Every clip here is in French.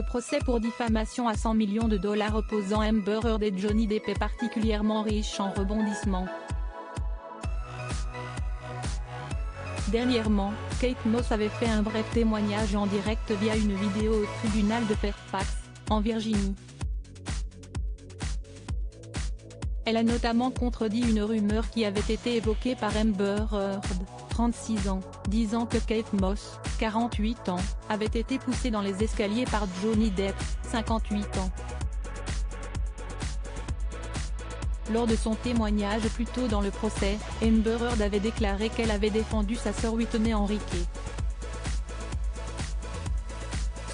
Le procès pour diffamation à 100 millions de dollars opposant Amber Heard et Johnny Depp est particulièrement riche en rebondissements. Dernièrement, Kate Moss avait fait un bref témoignage en direct via une vidéo au tribunal de Fairfax, en Virginie. Elle a notamment contredit une rumeur qui avait été évoquée par Amber Heard, 36 ans, disant que Kate Moss, 48 ans, avait été poussée dans les escaliers par Johnny Depp, 58 ans. Lors de son témoignage plus tôt dans le procès, Amber Heard avait déclaré qu'elle avait défendu sa sœur Whitney Enrique.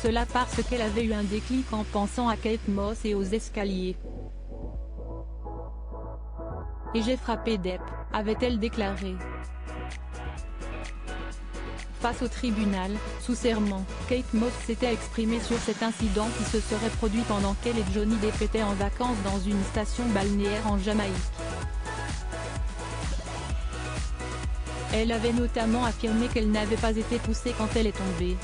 Cela parce qu'elle avait eu un déclic en pensant à Kate Moss et aux escaliers. Et j'ai frappé Depp, avait-elle déclaré. Face au tribunal, sous serment, Kate Moss s'était exprimée sur cet incident qui se serait produit pendant qu'elle et Johnny Depp étaient en vacances dans une station balnéaire en Jamaïque. Elle avait notamment affirmé qu'elle n'avait pas été poussée quand elle est tombée.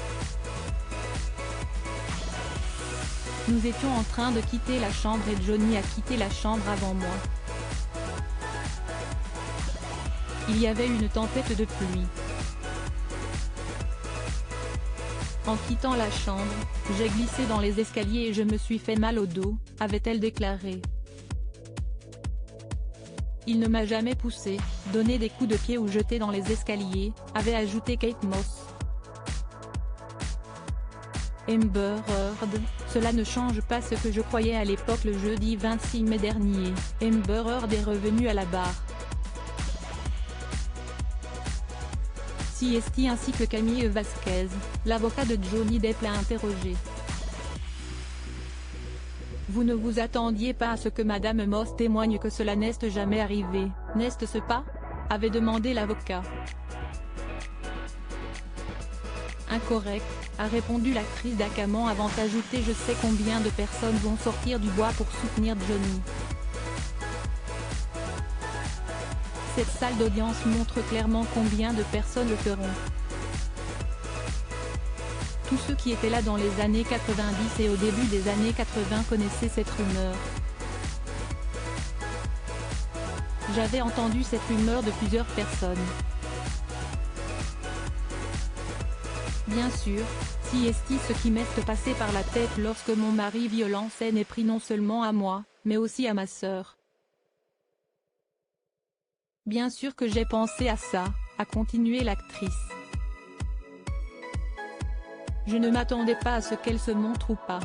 Nous étions en train de quitter la chambre et Johnny a quitté la chambre avant moi. Il y avait une tempête de pluie. En quittant la chambre, j'ai glissé dans les escaliers et je me suis fait mal au dos, avait-elle déclaré. Il ne m'a jamais poussé, donné des coups de pied ou jeté dans les escaliers, avait ajouté Kate Moss. Amber Heard, cela ne change pas ce que je croyais à l'époque. Le jeudi 26 mai dernier, Amber Heard est revenue à la barre. CST ainsi que Camille Vasquez, l'avocat de Johnny Depp, l'a interrogé. Vous ne vous attendiez pas à ce que Madame Moss témoigne que cela n'est jamais arrivé, n'est-ce pas? Avait demandé l'avocat. Incorrect, a répondu l'actrice d'Acamant avant d'ajouter je sais combien de personnes vont sortir du bois pour soutenir Johnny. Cette salle d'audience montre clairement combien de personnes le feront. Tous ceux qui étaient là dans les années 90 et au début des années 80 connaissaient cette rumeur. J'avais entendu cette rumeur de plusieurs personnes. Bien sûr, CST ce qui m'est passé par la tête lorsque mon mari violent s'en est pris non seulement à moi, mais aussi à ma sœur. Bien sûr que j'ai pensé à ça, a continué l'actrice. Je ne m'attendais pas à ce qu'elle se montre ou pas.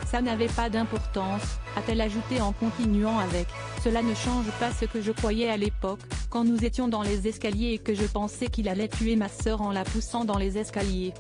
Ça n'avait pas d'importance, a-t-elle ajouté en continuant avec « Cela ne change pas ce que je croyais à l'époque, quand nous étions dans les escaliers et que je pensais qu'il allait tuer ma sœur en la poussant dans les escaliers. »